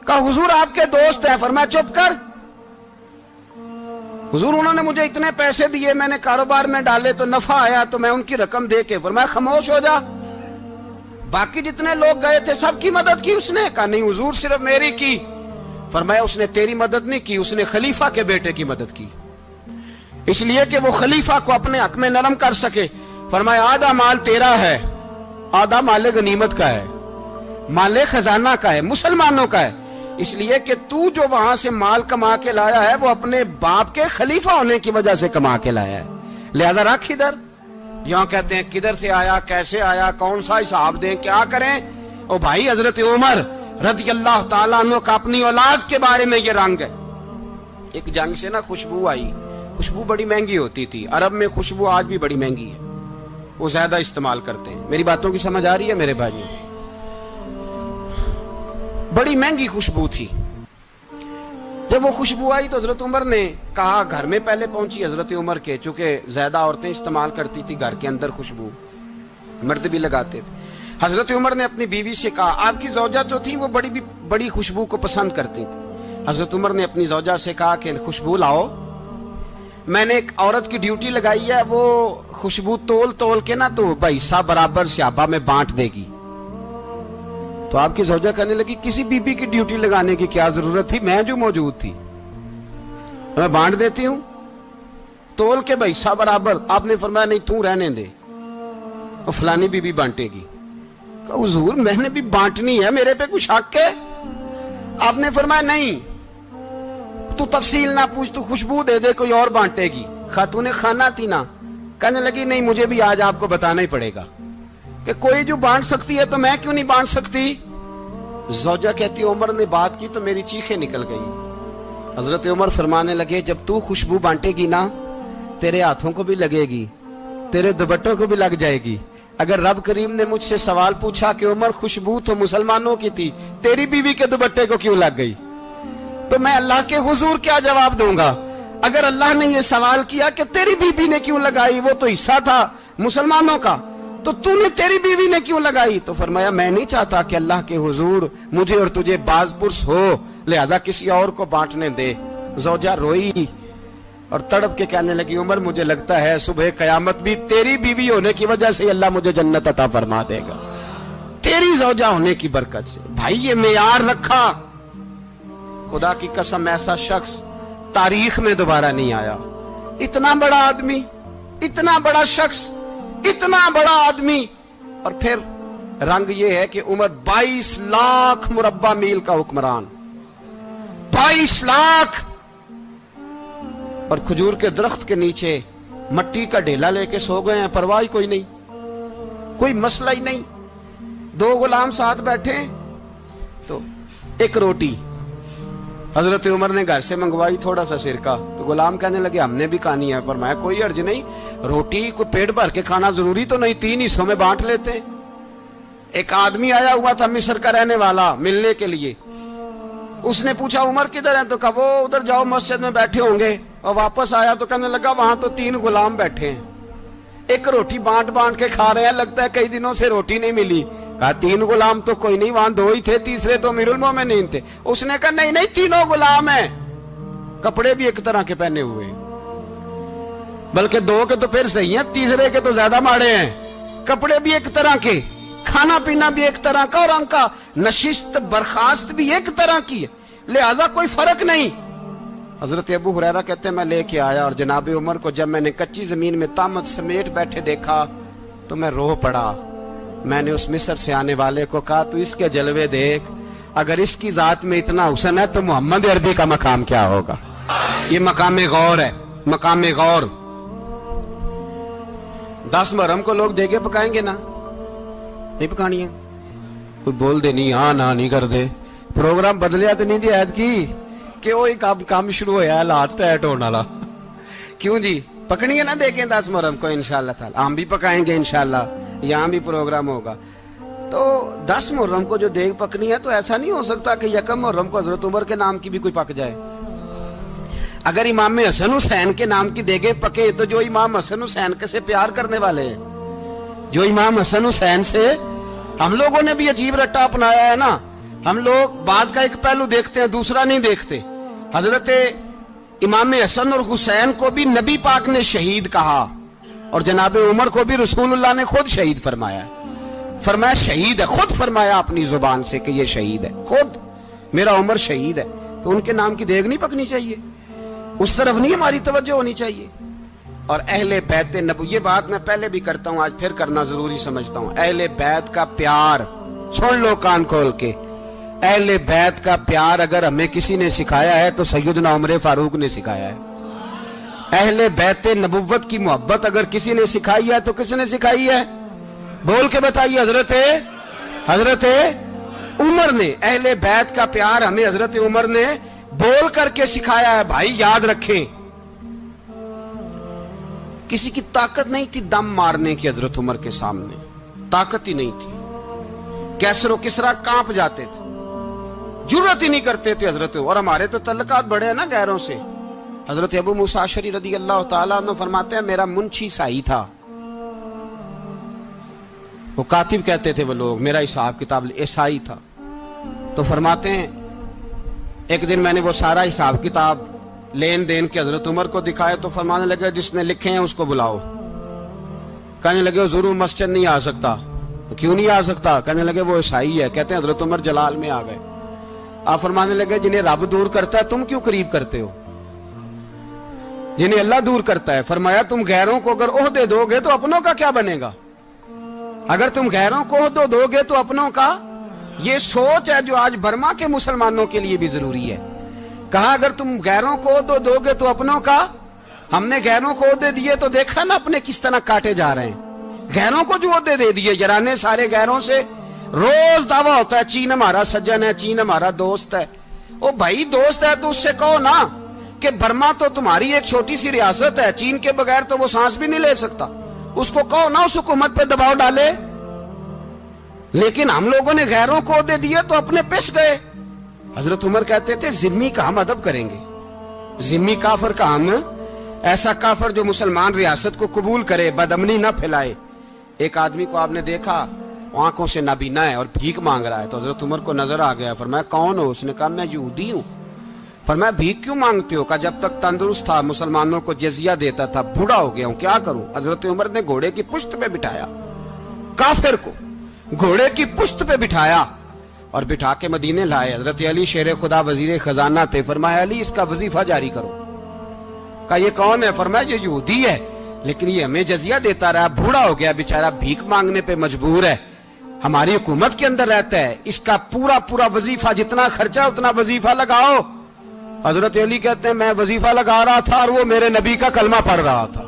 کہا حضور آپ کے دوست ہیں. فرمایا چپ کر حضور انہوں نے مجھے اتنے پیسے دیے, میں نے کاروبار میں ڈالے تو نفع آیا تو میں ان کی رقم دے کے. فرمایا خاموش ہو جا, باقی جتنے لوگ گئے تھے سب کی مدد کی اس نے؟ کہا نہیں حضور صرف میری کی. فرمایا اس نے تیری مدد نہیں کی, اس نے خلیفہ کے بیٹے کی مدد کی, اس لیے کہ وہ خلیفہ کو اپنے حق میں نرم کر سکے. فرمایا آدھا مال تیرا ہے, آدھا مال غنیمت کا ہے, مال خزانہ کا ہے, مسلمانوں کا ہے, اس لیے کہ تو جو وہاں سے مال کما کے لایا ہے وہ اپنے باپ کے خلیفہ ہونے کی وجہ سے کما کے لایا ہے, لہذا رکھ ادھر. یہاں کہتے ہیں کدھر سے آیا, کیسے آیا, کون سا حساب دیں, کیا کریں؟ او بھائی حضرت عمر رضی اللہ تعالیٰ عنہ کا اپنی اولاد کے بارے میں یہ رنگ ہے. ایک جنگ سے نا خوشبو آئی, خوشبو بڑی مہنگی ہوتی تھی, عرب میں خوشبو آج بھی بڑی مہنگی ہے, وہ زیادہ استعمال کرتے ہیں. میری باتوں کی سمجھ آ رہی ہے میرے بھائی؟ بڑی مہنگی خوشبو تھی. جب وہ خوشبو آئی تو حضرت عمر نے کہا, گھر میں پہلے پہنچی حضرت عمر کے, چونکہ زیادہ عورتیں استعمال کرتی تھی گھر کے اندر خوشبو, مرد بھی لگاتے تھے. حضرت عمر نے اپنی بیوی سے کہا, آپ کی زوجہ جو تھی وہ بڑی خوشبو کو پسند کرتی تھی. حضرت عمر نے اپنی زوجہ سے کہا کہ خوشبو لاؤ, میں نے ایک عورت کی ڈیوٹی لگائی ہے, وہ خوشبو تول کے نا تو حصہ برابر صحابہ میں بانٹ دے گی. تو آپ کی زوجہ کہنے لگی کسی بی بی کی ڈیوٹی لگانے کی کیا ضرورت تھی, میں جو موجود تھی میں بانٹ دیتی ہوں تول کے حصہ برابر. آپ نے فرمایا نہیں تو رہنے دے, اور فلانی بی بی بانٹے گی. کہا حضور میں نے بھی بانٹنی ہے, میرے پہ کچھ حق ہے؟ آپ نے فرمایا نہیں تو تفصیل نہ پوچھ, تو خوشبو دے دے, کوئی اور بانٹے گی. خاتون خانہ تھی نا, کہنے لگی نہیں مجھے بھی آج آپ کو بتانا ہی پڑے گا کہ کوئی جو بانٹ سکتی ہے تو میں کیوں نہیں بانٹ سکتی. زوجہ کہتی عمر نے بات کی تو میری چیخیں نکل گئی. حضرت عمر فرمانے لگے جب تو خوشبو بانٹے گی نا تیرے ہاتھوں کو بھی لگے گی, تیرے دوپٹوں کو بھی لگ جائے گی. اگر رب کریم نے مجھ سے سوال پوچھا کہ عمر خوشبو تو مسلمانوں کی تھی, تیری بیوی کے دوپٹے کو کیوں لگ گئی, تو میں اللہ کے حضور کیا جواب دوں گا؟ اگر اللہ نے یہ سوال کیا کہ تیری بیوی نے کیوں لگائی, وہ تو حصہ تھا مسلمانوں کا, تو نے تیری بیوی نے کیوں لگائی؟ تو فرمایا میں نہیں چاہتا کہ اللہ کے حضور مجھے اور تجھے باز پرس ہو, لہذا کسی اور کو بانٹنے دے. زوجہ روئی اور تڑپ کے کہنے لگی عمر مجھے لگتا ہے صبح قیامت بھی تیری بیوی ہونے کی وجہ سے اللہ مجھے جنت عطا فرما دے گا, تیری زوجہ ہونے کی برکت سے. بھائی یہ معیار رکھا, خدا کی قسم ایسا شخص تاریخ میں دوبارہ نہیں آیا. اتنا بڑا آدمی, اتنا بڑا شخص, اتنا بڑا آدمی, اور پھر رنگ یہ ہے کہ عمر 22 لاکھ مربع میل کا حکمران, 22 لاکھ, اور کھجور کے درخت کے نیچے مٹی کا ڈھیلا لے کے سو گئے ہیں, پرواہ کوئی نہیں, کوئی مسئلہ ہی نہیں. 2 غلام ساتھ بیٹھے تو ایک روٹی حضرت عمر نے گھر سے منگوائی, تھوڑا سا سرکہ, تو غلام کہنے لگے ہم نے بھی کھانی ہے. فرمایا کوئی حرج نہیں, روٹی کو پیٹ بھر کے کھانا ضروری تو نہیں, 3 حصوں میں بانٹ لیتے. ایک آدمی آیا ہوا تھا مصر کا رہنے والا ملنے کے لیے, اس نے پوچھا عمر کدھر ہیں, تو کہا وہ ادھر جاؤ مسجد میں بیٹھے ہوں گے. اور واپس آیا تو کہنے لگا وہاں تو 3 غلام بیٹھے ہیں, ایک روٹی بانٹ کے کھا رہے ہیں, لگتا ہے کئی دنوں سے روٹی نہیں ملی. کہا 3 غلام تو کوئی نہیں, وہاں 2 ہی تھے, تیسرے تو امیر المومنین تھے. اس نے کہا نہیں 3 غلام ہیں, کپڑے بھی ایک طرح کے پہنے ہوئے, بلکہ 2 کے تو پھر صحیح ہیں, تیسرے کے تو زیادہ ماڑے ہیں. کپڑے بھی ایک طرح کے, کھانا پینا بھی ایک طرح کا, اور ان کا نشست برخاست بھی ایک طرح کی ہے, لہذا کوئی فرق نہیں. حضرت ابو ہریرہ کہتے ہیں میں لے کے آیا, اور جناب عمر کو جب میں نے کچی زمین میں تامت سمیٹ بیٹھے دیکھا تو میں رو پڑا. میں نے اس مصر سے آنے والے کو کہا تو اس کے جلوے دیکھ, اگر اس کی ذات میں اتنا حسن ہے تو محمد عربی کا مقام کیا ہوگا. یہ مقام غور ہے, مقام غور. 10 محرم کو لوگ دیگے پکائیں گے نا, نہیں پکانی ہے, کوئی بول دے نہیں, ہاں نہ نہیں کر دے, پروگرام بدلیا تو نہیں دی عید کی کہ وہی کام شروع ہوا ہے لاسٹ ٹائٹ ہونے والا. کیوں جی پکنی ہے نا دیکھیں 10 محرم کو انشاءاللہ تعالی, ہم بھی پکائیں گے انشاءاللہ, یہاں بھی پروگرام ہوگا. تو 10 محرم کو جو دیگ پکنی ہے تو ایسا نہیں ہو سکتا کہ 1 محرم کو حضرت عمر کے نام کی بھی کوئی پک جائے. اگر امام حسن حسین کے نام کی دیگیں پکے تو جو امام حسن حسین کے سے پیار کرنے والے ہیں، جو امام حسن حسین سے، ہم لوگوں نے بھی عجیب رٹا اپنایا ہے نا، ہم لوگ بات کا ایک پہلو دیکھتے ہیں دوسرا نہیں دیکھتے۔ حضرت امام حسن اور حسین کو بھی نبی پاک نے شہید کہا، اور جناب عمر کو بھی رسول اللہ نے خود شہید فرمایا، فرمایا شہید ہے، خود فرمایا اپنی زبان سے کہ یہ شہید ہے، خود میرا عمر شہید ہے۔ تو ان کے نام کی دیگ نہیں پکنی چاہیے، اس طرف نہیں ہماری توجہ ہونی چاہیے۔ اور اہل بیت نبوی، یہ بات میں پہلے بھی کرتا ہوں، آج پھر کرنا ضروری سمجھتا ہوں، اہل بیت کا پیار، سن لو کان کھول کے، اہل بیت کا پیار اگر ہمیں کسی نے سکھایا ہے تو سیدنا عمر فاروق نے سکھایا ہے۔ اہل بیت نبوت کی محبت اگر کسی نے سکھائی ہے تو کس نے سکھائی ہے؟ بول کے بتائیے، حضرت عمر نے۔ اہل بیت کا پیار ہمیں حضرت عمر نے بول کر کے سکھایا ہے۔ بھائی یاد رکھیں، کسی کی طاقت نہیں تھی دم مارنے کی حضرت عمر کے سامنے، طاقت ہی نہیں تھی، کیسر و کسرا کانپ جاتے تھے، جرأت ہی نہیں کرتے تھے حضرت۔ اور ہمارے تو تعلقات بڑے ہیں نا غیروں سے۔ حضرت ابو موسیٰ اشعری رضی اللہ تعالیٰ عنہ فرماتے ہیں میرا منشی عیسائی تھا، وہ کاتب کہتے تھے وہ لوگ، میرا حساب کتاب عیسائی تھا۔ تو فرماتے ہیں ایک دن میں نے وہ سارا حساب کتاب لین دین کے حضرت عمر کو دکھائے تو فرمانے لگے جس نے لکھے ہیں اس کو بلاؤ۔ کہنے لگے ضرور مسجد نہیں آ سکتا۔ کیوں نہیں آ سکتا؟ کہنے لگے وہ عیسائی ہے۔ کہتے ہیں حضرت عمر جلال میں آ گئے۔ آپ فرمانے لگے جنہیں رب دور کرتا ہے تم کیوں قریب کرتے ہو؟ جنہیں اللہ دور کرتا ہے۔ فرمایا تم غیروں کو اگر عہدے دو گے تو اپنوں کا کیا بنے گا؟ اگر تم غیروں کو عہدے دو گے تو اپنوں کا۔ یہ سوچ ہے جو آج برما کے مسلمانوں کے لیے بھی ضروری ہے۔ کہا اگر تم غیروں کو عہدے دو گے تو اپنوں کا۔ ہم نے غیروں کو عہدے دیے تو دیکھا نا اپنے کس طرح کاٹے جا رہے ہیں۔ غیروں کو جو عہدے دے دیے یارانے سارے غیروں سے، روز دعویٰ ہوتا ہے چین ہمارا سجن ہے، چین ہمارا دوست ہے۔ او بھائی دوست ہے تو اس سے کہو نا کہ برما تو تمہاری ایک چھوٹی سی ریاست ہے، چین کے بغیر تو وہ سانس بھی نہیں لے سکتا، اس کو کہو نا اس حکومت پہ دباؤ ڈالے۔ لیکن ہم لوگوں نے غیروں کو عہدے دیے تو اپنے پس گئے۔ حضرت عمر کہتے تھے ذمی کا ہم ادب کریں گے، ذمی کافر کا ہم، ایسا کافر جو مسلمان ریاست کو قبول کرے، بدامنی نہ پھیلائے۔ ایک آدمی کو آپ نے دیکھا آنکھوں سے نابینا ہے اور بھیک مانگ رہا ہے، تو حضرت عمر کو نظر آ گیا، فرمایا کون ہو؟ اس نے کہا میں یہودی ہوں۔ فرمایا بھیک کیوں مانگتے ہو؟ کہا جب تک تندرست تھا مسلمانوں کو جزیہ دیتا تھا، بوڑھا ہو گیا ہوں کیا کروں؟ حضرت عمر نے گھوڑے کی پشت پہ بٹھایا، کافر کو گھوڑے کی پشت پہ بٹھایا اور بٹھا کے مدینے لائے۔ حضرت علی شیر خدا وزیر خزانہ تھے، فرمایا علی اس کا وظیفہ جاری کرو۔ کہا یہ کون ہے؟ فرمایا یہ یہودی ہے لیکن یہ ہمیں جزیہ دیتا رہا، بوڑھا ہو گیا بیچارہ، بھیک مانگنے پہ مجبور ہے، ہماری حکومت کے اندر رہتا ہے، اس کا پورا وظیفہ جتنا خرچہ اتنا وظیفہ لگاؤ۔ حضرت علی کہتے ہیں میں وظیفہ لگا رہا تھا اور وہ میرے نبی کا کلمہ پڑھ رہا تھا،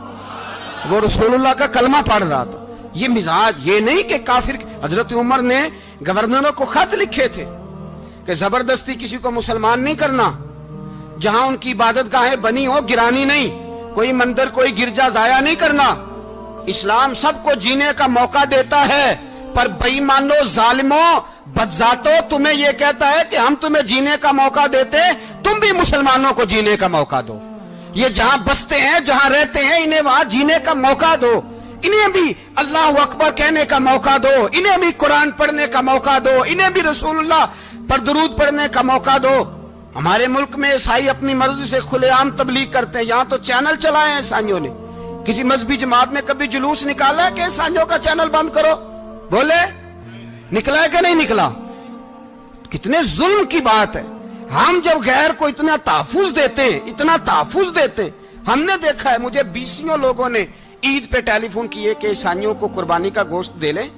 وہ رسول اللہ کا کلمہ پڑھ رہا تھا۔ یہ مزاج، یہ نہیں کہ کافر۔ حضرت عمر نے گورنروں کو خط لکھے تھے کہ زبردستی کسی کو مسلمان نہیں کرنا، جہاں ان کی عبادت گاہیں بنی ہو گرانی نہیں، کوئی مندر کوئی گرجا ضائع نہیں کرنا۔ اسلام سب کو جینے کا موقع دیتا ہے، پر بے ایمانو ظالموں بدذاتوں تمہیں یہ کہتا ہے کہ ہم تمہیں جینے کا موقع دیتے، تم بھی مسلمانوں کو جینے کا موقع دو۔ یہ جہاں بستے ہیں جہاں رہتے ہیں انہیں وہاں جینے کا موقع دو، انہیں بھی اللہ اکبر کہنے کا موقع دو، انہیں بھی قرآن پڑھنے کا موقع دو، انہیں بھی رسول اللہ پر درود پڑھنے کا موقع دو۔ ہمارے ملک میں عیسائی اپنی مرضی سے کھلے عام تبلیغ کرتے ہیں، یہاں تو چینل چلائے ہیں عیسائیوں نے۔ کسی مذہبی جماعت نے کبھی جلوس نکالا ہے کہ عیسائیوں کا چینل بند کرو؟ بولے نکلا ہے کہ نہیں نکلا؟ کتنے ظلم کی بات ہے۔ ہم جب غیر کو اتنا تحفظ دیتے ہیں، اتنا تحفظ دیتے ہیں، ہم نے دیکھا ہے مجھے بیسیوں لوگوں نے عید پہ ٹیلی فون کیے کہ عیسائیوں کو قربانی کا گوشت دے لیں،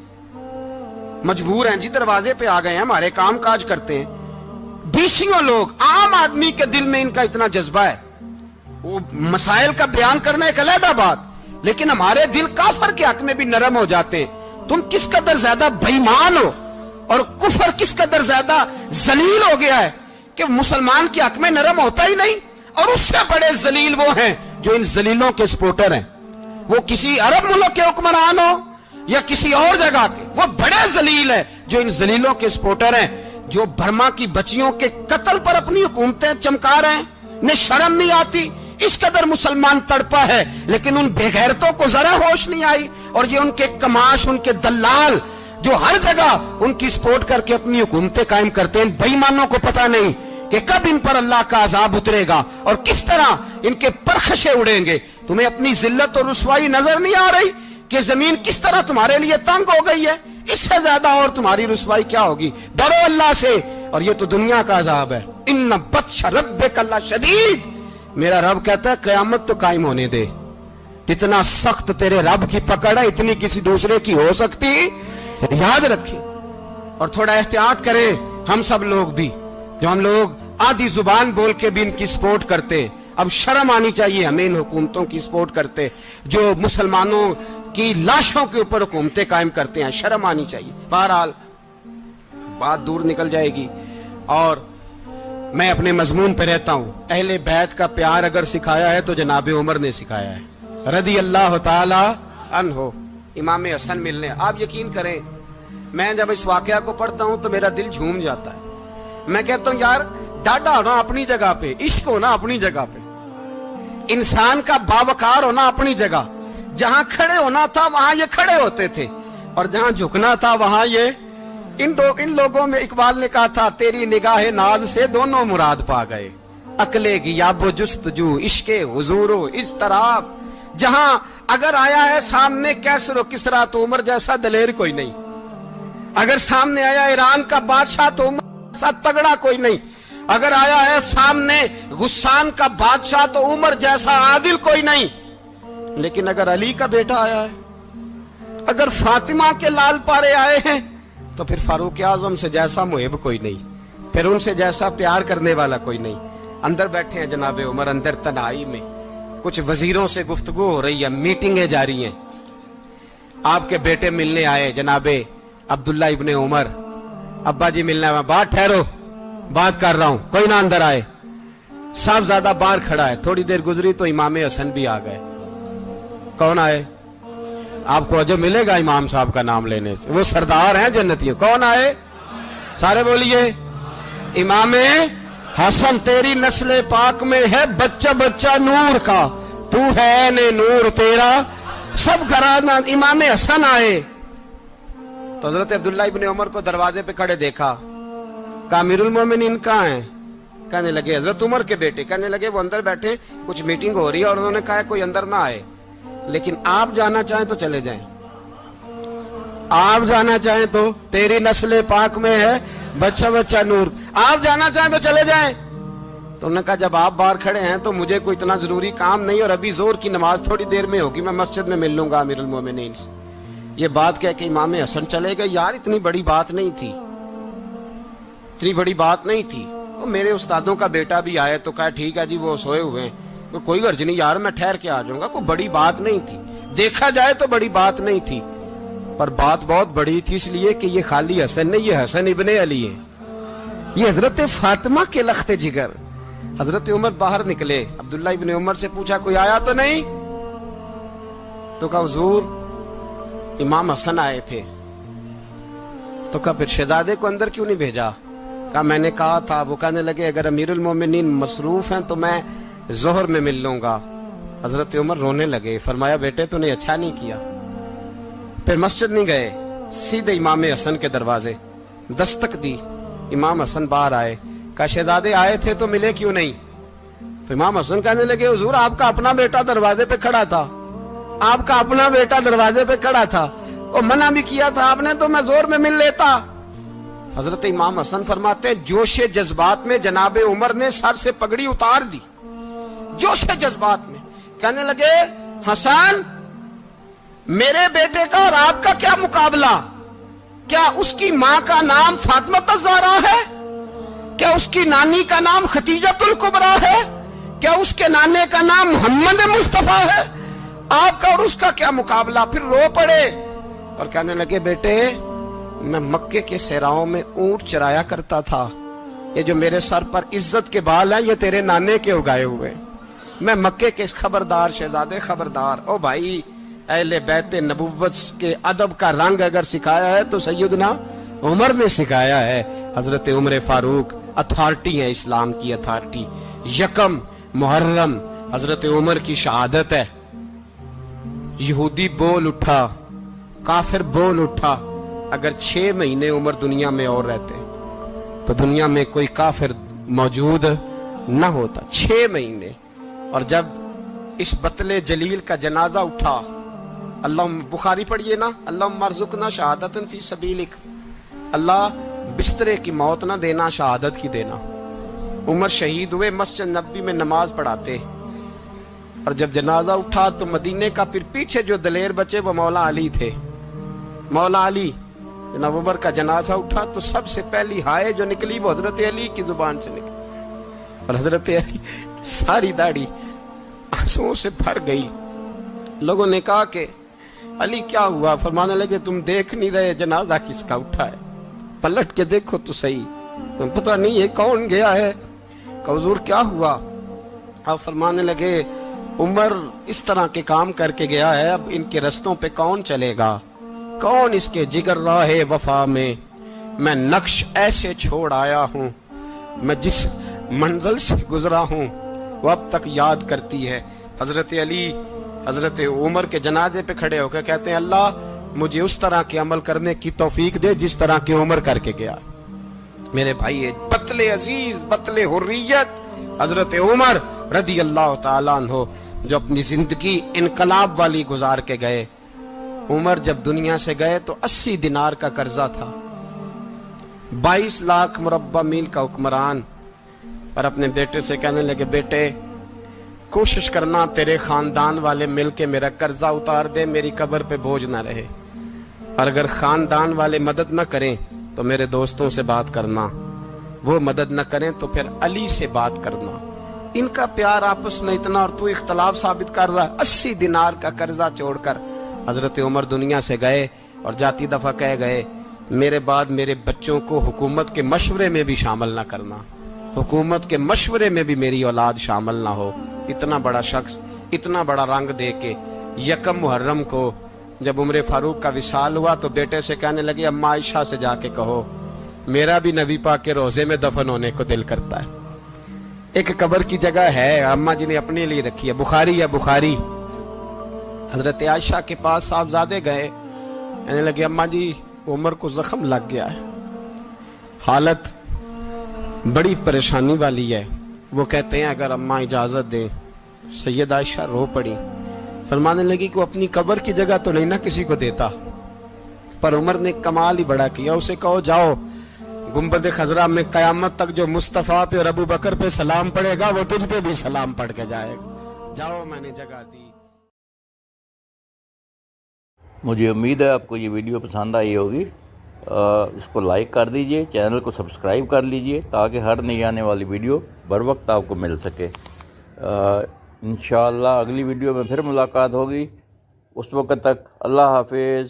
مجبور ہیں جی، دروازے پہ آ گئے ہیں، ہمارے کام کاج کرتے ہیں۔ بیسیوں لوگ، عام آدمی کے دل میں ان کا اتنا جذبہ ہے، وہ مسائل کا بیان کرنا ایک علیحدہ بات، لیکن ہمارے دل کافر کے حق میں بھی نرم ہو جاتے ہیں۔ تم کس قدر زیادہ بے ایمان ہو اور کفر کس قدر زیادہ ذلیل ہو گیا ہے کہ مسلمان کے حق میں نرم ہوتا ہی نہیں۔ اور اس سے بڑے ذلیل وہ ہیں جو ان ذلیلوں کے سپورٹر ہیں، وہ کسی عرب ملک کے حکمران ہو یا کسی اور جگہ کے، وہ بڑے ذلیل ہیں جو ان ذلیلوں کے سپورٹر ہیں، جو برما کی بچیوں کے قتل پر اپنی حکومتیں چمکا رہے ہیں۔ ने शर्म नहीं आती, इस कदर मुसलमान तड़पा है, लेकिन उन बेगैरतों को जरा होश नहीं आई। और ये उनके कमाश, उनके दलाल जो हर जगह उनकी सपोर्ट करके अपनी हुकूमतें कायम करते हैं, बेईमानों को पता नहीं कि कब इन पर अल्लाह का अजाब उतरेगा और किस तरह इनके परखशे उड़ेंगे। तुम्हें अपनी जिल्लत और रुसवाई नजर नहीं आ रही कि जमीन किस तरह तुम्हारे लिए तंग हो गई है? इससे ज्यादा और तुम्हारी रुसवाई क्या होगी? डरो अल्लाह से, और ये तो दुनिया का अजाब है। इन्ना बत्श रब्बिक लशदीद, मेरा रब कहता है कयामत तो कायम होने दे। जितना सख्त तेरे रब की पकड़ है, इतनी किसी दूसरे की हो सकती, याद रखें। और थोड़ा एहतियात करें हम सब लोग भी, जो हम लोग आधी जुबान बोल के भी इनकी सपोर्ट करते हैं। अब शर्म आनी चाहिए हमें इन हुकूमतों की सपोर्ट करते जो मुसलमानों की लाशों के ऊपर हुकूमतें कायम करते हैं, शर्म आनी चाहिए। बहरहाल बात दूर निकल जाएगी और मैं अपने मजमून पे रहता हूं। अहले बैत का प्यार अगर सिखाया है तो जनाब उमर ने सिखाया है, रदी अल्लाह ताला अन्हो, इमाम हसन मिलने। आप यकीन करें, मैं जब इस वाकया को पढ़ता हूं तो मेरा दिल झूम जाता है। मैं कहता हूं यार, डाडा होना अपनी जगह पे, इश्क होना अपनी जगह पे, इंसान का बावकार होना अपनी जगह। जहां खड़े होना था वहां ये खड़े होते थे, और जहां झुकना था वहां ये इन लोगों में, इकबाल ने कहा था, तेरी निगाहे नाज से दोनों मुराद पा गए, अकले की याबो जुस्तजू इश्के हुजूरो इस तरह। जहां अगर आया है सामने कैसरो किसरा तो उमर जैसा दलेर कोई नहीं, अगर सामने आया ईरान का बादशाह तो उमर जैसा तगड़ा कोई नहीं, अगर आया है सामने गुस्सान का बादशाह तो उमर जैसा आदिल कोई नहीं। लेकिन अगर अली का बेटा आया है, अगर फातिमा के लाल पारे आए हैं, तो फिर फारूक आजम से जैसा मुहिब कोई नहीं, फिर उनसे जैसा प्यार करने वाला कोई नहीं। अंदर बैठे हैं जनाब उमर, अंदर तन्हाई में कुछ वजीरों से गुफ्तगू हो रही है, मीटिंगें जारी हैं। आपके बेटे मिलने आए जनाबे अब्दुल्ला इब्ने उमर, अब्बा जी मिलने आए, बात ठहरो, बात कर रहा हूं, कोई ना अंदर आए। साहबजादा बाहर खड़ा है। थोड़ी देर गुजरी तो इमाम हसन भी आ गए। कौन आए? आपको अजब मिलेगा इमाम साहब का नाम लेने से, वो सरदार हैं जन्नतियों। कौन आए? सारे बोलिए, इमाम हसन, तेरी नस्ल पाक में है बच्चा बच्चा नूर का, तू है ने नूर तेरा सब घराना। इमाम हसन आए तो हजरत अब्दुल्ला इब्ने उमर को दरवाजे पे खड़े देखा, कहा अमीरुल मोमिनीन कहाँ हैं? कहने लगे हजरत उमर के बेटे। कहने लगे वो अंदर बैठे, कुछ मीटिंग हो रही है और उन्होंने कहा कोई अंदर ना आए, लेकिन आप जाना चाहें तो चले जाएं, आप जाना चाहें तो, तेरी नस्ल पाक में है बच्चा बच्चा नूर, आप जाना चाहें तो चले जाएं। तो उन्होंने कहा जब आप बाहर खड़े हैं तो मुझे कोई इतना जरूरी काम नहीं, और अभी जोर की नमाज थोड़ी देर में होगी, मैं मस्जिद में मिल लूंगा अमीरुल मोमिनीन से। ये बात कह के इमाम हसन चले गए। यार इतनी बड़ी बात नहीं थी, इतनी बड़ी बात नहीं थी। वो मेरे उस्तादों का बेटा भी आया तो कहा ठीक है जी, वो सोए हुए हैं, तो कोई गर्ज नहीं यार, मैं ठहर के आ जाऊंगा, कोई बड़ी बात नहीं थी। देखा जाए तो बड़ी बात नहीं थी, पर बात बहुत बड़ी थी, इसलिए कि ये खाली हसन नहीं, ये हसन इब्ने अली है, ये हजरत फातिमा के लख्ते जिगर। हजरत उमर बाहर निकले, अब्दुल्ला इब्ने उमर से पूछा कोई आया तो नहीं? तो कहा हुजूर इमाम हसन आए थे। तो कहा फिर शहजादे को अंदर क्यों नहीं भेजा? कहा मैंने कहा था। वो कहने लगे अगर अमीरुल मोमिनीन मसरूफ हैं तो मैं जोहर में मिल लूंगा। हजरत उमर रोने लगे, फरमाया बेटे तूने अच्छा नहीं किया। फिर मस्जिद नहीं गए, सीधे इमाम हसन के दरवाजे दस्तक दी। इमाम हसन बाहर आए, कहा शहजादे आए थे तो मिले क्यों नहीं? तो इमाम हसन कहने लगे हुजूर आपका अपना बेटा दरवाजे पे खड़ा था, आपका अपना बेटा दरवाजे पे खड़ा था, और मना भी किया था आपने, तो मैं जोर में मिल लेता। हजरत इमाम हसन फरमाते जोशे जज्बात में जनाबे उमर ने सर से पगड़ी उतार दी, जोशे जज्बात में। कहने लगे हसन मेरे बेटे का और आपका क्या मुकाबला? क्या उसकी मां का नाम फातिमा ज़हरा है? क्या उसकी नानी का नाम खतीजतुल कुबरा है? क्या उसके नाने का नाम मोहम्मद मुस्तफा है? आपका और उसका क्या मुकाबला? फिर रो पड़े और कहने लगे बेटे मैं मक्के के सहराओं में ऊंट चराया करता था, ये जो मेरे सर पर इज्जत के बाल हैं ये तेरे नाने के उगाए हुए, मैं मक्के के खबरदार शहजादे खबरदार। ओ भाई अहले बैत नबुव्वत के अदब का रंग अगर सिखाया है तो सैयदना उमर ने सिखाया है। हजरत उमर फारूक अथॉरिटी है, इस्लाम की अथॉरिटी, यकम मुहर्रम हजरत उमर की शहादत है। यहूदी बोल उठा, काफिर बोल उठा, अगर 6 महीने उमर दुनिया में और रहते तो दुनिया में कोई काफिर मौजूद न होता। 6 महीने। और जब इस बतले जलील का जनाजा उठा, अल्लाह, बुखारी पढ़िए ना, अल्लाह मरजुकना शहादतन फी सबीलिक, अल्लाह बिस्तरे की मौत ना देना, शहादत की देना। उमर शहीद हुए, मस्जिद नबी में नमाज पढ़ाते। और जब जनाजा उठा तो मदीने का फिर पीछे जो दलेर बचे वो मौला अली थे। मौला अली, जनाब उमर का जनाजा उठा तो सबसे पहली हाय जो निकली वो हजरत अली की जुबान से निकली। और हजरत अली सारी दाढ़ी आंसुओं से भर गई। लोगों ने कहा कि अली क्या हुआ? फरमाने लगे, तुम देख नहीं रहे जनाजा किसका उठा है? पलट के देखो तो सही, तुम पता नहीं है कौन गया है? हुजूर क्या हुआ? अब फरमाने लगे, उमर इस तरह के काम करके गया है, अब इनके रस्तों पे कौन चलेगा? कौन इसके जिगर राहे वफा में? मैं नक्श ऐसे छोड़ आया हूँ, मैं जिस मंजिल से गुजरा हूँ वो अब तक याद करती है। हजरत अली हजरत उमर के जनाजे पे खड़े होकर कहते हैं, अल्लाह मुझे उस तरह के अमल करने की तौफीक दे जिस तरह की उमर करके गया। मेरे भाई, बतले अजीज, बतले हुर्रियत हजरत उमर रदी अल्लाह ताला अन्हो, जो अपनी जिंदगी इनकलाब वाली गुजार के गए। उमर जब दुनिया से गए तो 80 दिनार का कर्जा था। 22 लाख मुरब्बा मील का हुक्मरान। और अपने बेटे से कहने लगे, बेटे कोशिश करना तेरे खानदान वाले मिलके मेरा कर्जा उतार दे, मेरी कब्र पे बोझ ना रहे। और अगर खानदान वाले मदद न करें तो मेरे दोस्तों से बात करना, वो मदद न करें तो फिर अली से बात करना। इनका प्यार आपस में इतना, और तू इख्तलाफ साबित कर रहा है। 80 दिनार का कर्जा छोड़कर हजरत उमर दुनिया से गए और जाती दफा कह गए, मेरे बाद मेरे बच्चों को हुकूमत के मशवरे में भी शामिल ना करना, हुकूमत के मशवरे में भी मेरी औलाद शामिल ना हो। इतना बड़ा शख्स इतना बड़ा रंग दे के यकम मुहर्रम को जब उम्र फारूक का विसाल हुआ तो बेटे से कहने लगे, अम्मा आयशा से जाके कहो मेरा भी नबी पाक के रोजे में दफन होने को दिल करता है। एक कब्र की जगह है, अम्मा जी ने अपने लिए रखी है, बुखारी या बुखारी। हजरत आयशा के पास साहबजादे गए, कहने लगे, अम्मा जी उमर को जख्म लग गया है, हालत बड़ी परेशानी वाली है। वो कहते हैं अगर अम्मा इजाजत दे। सैयद आयशा रो पड़ी, फरमाने लगी कि वो अपनी कब्र की जगह तो नहीं ना किसी को देता, पर उमर ने कमाल ही बड़ा किया। उसे कहो जाओ गुंबद खजरा में कयामत तक जो मुस्तफा पे और अबू बकर पे सलाम पड़ेगा वो तुझ पे भी सलाम पढ़ के जाएगा। जाओ, मैंने जगह दी। मुझे उम्मीद है आपको ये वीडियो पसंद आई होगी। इसको लाइक कर दीजिए, चैनल को सब्सक्राइब कर लीजिए ताकि हर नई आने वाली वीडियो बर वक्त आपको मिल सके। इंशाअल्लाह अगली वीडियो में फिर मुलाकात होगी। उस वक्त तक अल्लाह हाफिज़।